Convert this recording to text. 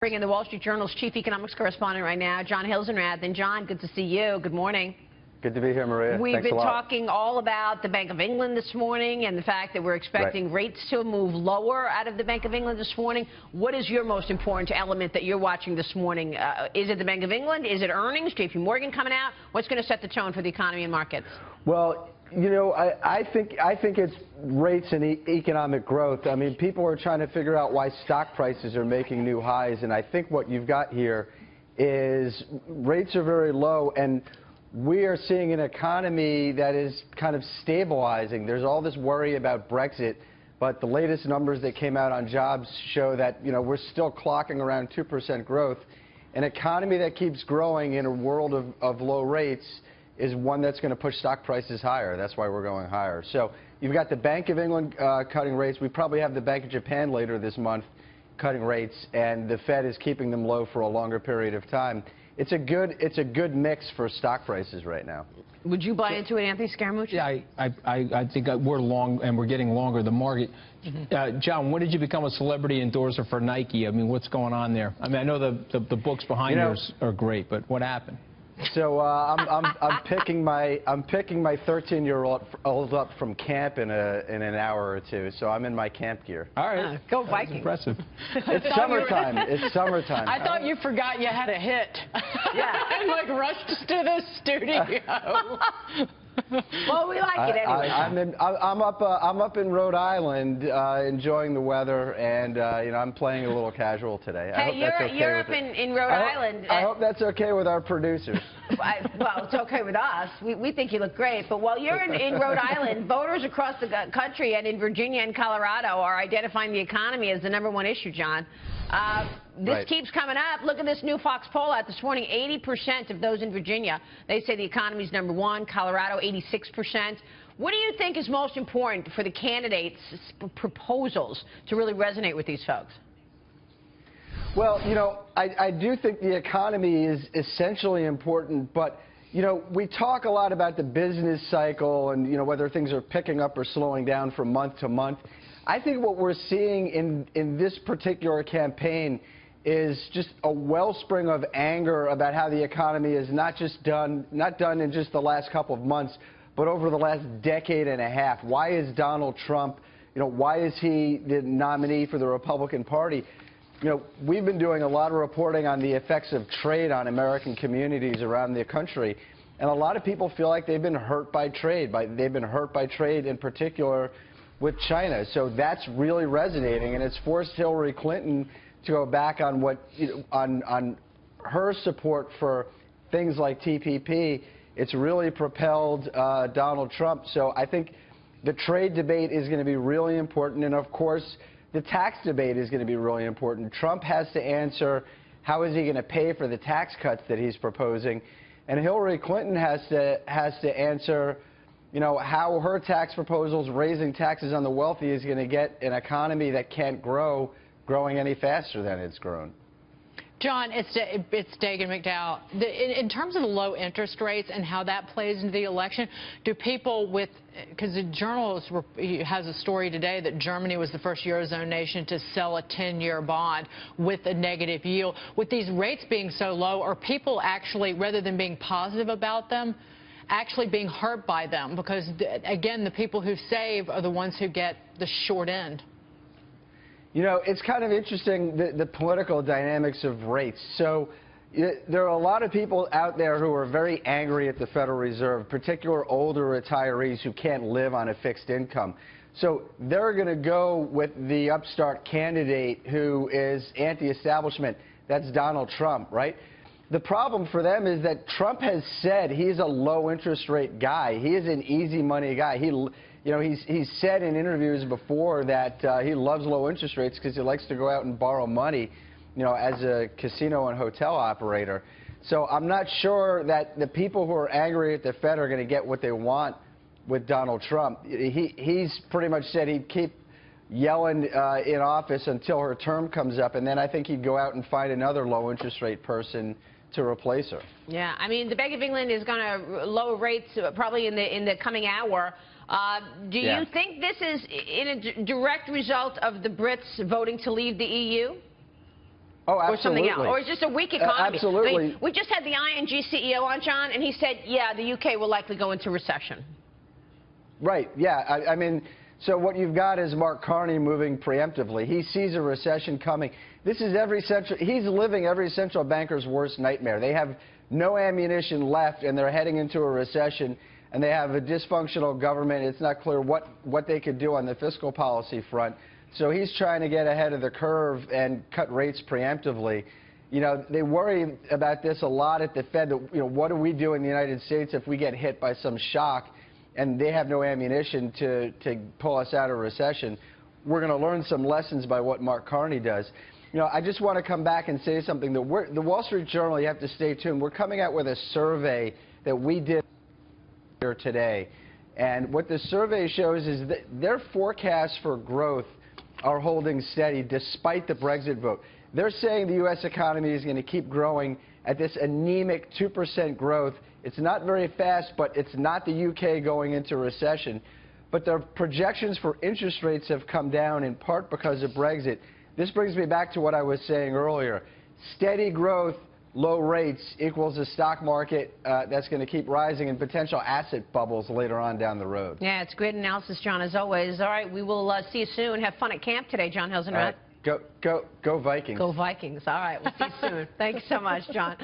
Bringing the Wall Street Journal's chief economics correspondent right now, John Hilsenrath. And John, good to see you. Good morning. Good to be here, Maria. We've been talking all about the Bank of England this morning and the fact that we're expecting rates to move lower out of the Bank of England this morning. What is your most important element that you're watching this morning? Is it the Bank of England? Is it earnings? JP Morgan coming out? What's going to set the tone for the economy and markets? Well, you know, I think it's rates and economic growth. I mean, people are trying to figure out why stock prices are making new highs, and I think what you've got here is rates are very low, and we are seeing an economy that is kind of stabilizing. There's all this worry about Brexit, but the latest numbers that came out on jobs show that, you know, we're still clocking around 2% growth. An economy that keeps growing in a world of low rates is one that's going to push stock prices higher. That's why we're going higher. So you've got the Bank of England cutting rates. We probably have the Bank of Japan later this month cutting rates, and the Fed is keeping them low for a longer period of time. It's a good mix for stock prices right now. Would you buy into it, Anthony Scaramucci? Yeah, I think we're long, and we're getting longer. The market. John, when did you become a celebrity endorser for Nike? I mean, what's going on there? I mean, I know the books behind yours are great, but what happened? So I'm picking my 13-year-old up from camp in an hour or two. So I'm in my camp gear. All right, go Vikings. Impressive. It's summertime. It's summertime. I thought you forgot you had a hit. Yeah. And like rushed to the studio. Well, we like it anyway. I'm up in Rhode Island enjoying the weather, and you know, I'm playing a little casual today. Hey, you're up in Rhode Island. I hope that's okay with our producers. Well, it's okay with us. We think you look great. But while you're in Rhode Island, voters across the country and in Virginia and Colorado are identifying the economy as the #1 issue, John. This keeps coming up. Look at this new Fox poll out this morning. 80% of those in Virginia, they say the economy is #1. Colorado, 86%. What do you think is most important for the candidates' proposals to really resonate with these folks? Well, you know, I do think the economy is essentially important, but, you know, we talk a lot about the business cycle and, you know, whether things are picking up or slowing down from month to month. I think what we're seeing in this particular campaign is just a wellspring of anger about how the economy is not done in just the last couple of months, but over the last decade and a half. Why is Donald Trump, you know, why is he the nominee for the Republican Party? You know, we've been doing a lot of reporting on the effects of trade on American communities around the country, and a lot of people feel like they've been hurt by trade. They've been hurt by trade in particular with China. So that's really resonating, and it's forced Hillary Clinton to go back on on her support for things like TPP. It's really propelled Donald Trump. So I think the trade debate is going to be really important, and of course the tax debate is going to be really important. Trump has to answer how is he going to pay for the tax cuts that he's proposing, and Hillary Clinton has to answer, you know, how her tax proposals, raising taxes on the wealthy, is going to get an economy that can't growing any faster than it's grown. John, it's Dagan McDowell. In terms of the low interest rates and how that plays into the election, do people because the Journalist has a story today that Germany was the first Eurozone nation to sell a 10-year bond with a negative yield. With these rates being so low, are people actually, rather than being positive about them, actually being hurt by them? Because, again, the people who save are the ones who get the short end. You know, it's kind of interesting, the political dynamics of rates. So there are a lot of people out there who are very angry at the Federal Reserve, particularly older retirees who can't live on a fixed income. So they're going to go with the upstart candidate who is anti-establishment. That's Donald Trump, right? The problem for them is that Trump has said he's a low interest rate guy. He is an easy money guy. You know, he's said in interviews before that he loves low interest rates because he likes to go out and borrow money, you know, as a casino and hotel operator. So I'm not sure that the people who are angry at the Fed are going to get what they want with Donald Trump. He's pretty much said he'd keep Yellen in office until her term comes up, and then I think he'd go out and find another low interest rate person to replace her. Yeah, I mean, the Bank of England is going to lower rates probably in the coming hour. Do you think this is in a direct result of the Brits voting to leave the EU? Oh, or absolutely. something else, or it's just a weak economy. Absolutely. I mean, we just had the ING CEO on, John, and he said, yeah, the UK will likely go into recession. Right, yeah. I mean, so what you've got is Mark Carney moving preemptively. He sees a recession coming. This is he's living every central banker's worst nightmare. They have no ammunition left, and they're heading into a recession, and they have a dysfunctional government. It's not clear what they could do on the fiscal policy front. So he's trying to get ahead of the curve and cut rates preemptively. You know, they worry about this a lot at the Fed, that, you know, what do we do in the United States if we get hit by some shock and they have no ammunition to pull us out of recession? We're going to learn some lessons by what Mark Carney does. You know, I just want to come back and say something. That the Wall Street Journal, you have to stay tuned. We're coming out with a survey that we did here today. And what the survey shows is that their forecasts for growth are holding steady despite the Brexit vote. They're saying the U.S. economy is going to keep growing at this anemic 2% growth. It's not very fast, but it's not the UK going into recession. But their projections for interest rates have come down in part because of Brexit. This brings me back to what I was saying earlier. Steady growth, low rates equals a stock market that's going to keep rising and potential asset bubbles later on down the road. Yeah, it's great analysis, John, as always. All right, we will see you soon. Have fun at camp today, John Hilsenrath. Go Vikings. Go Vikings. All right, we'll see you soon. Thanks so much, John.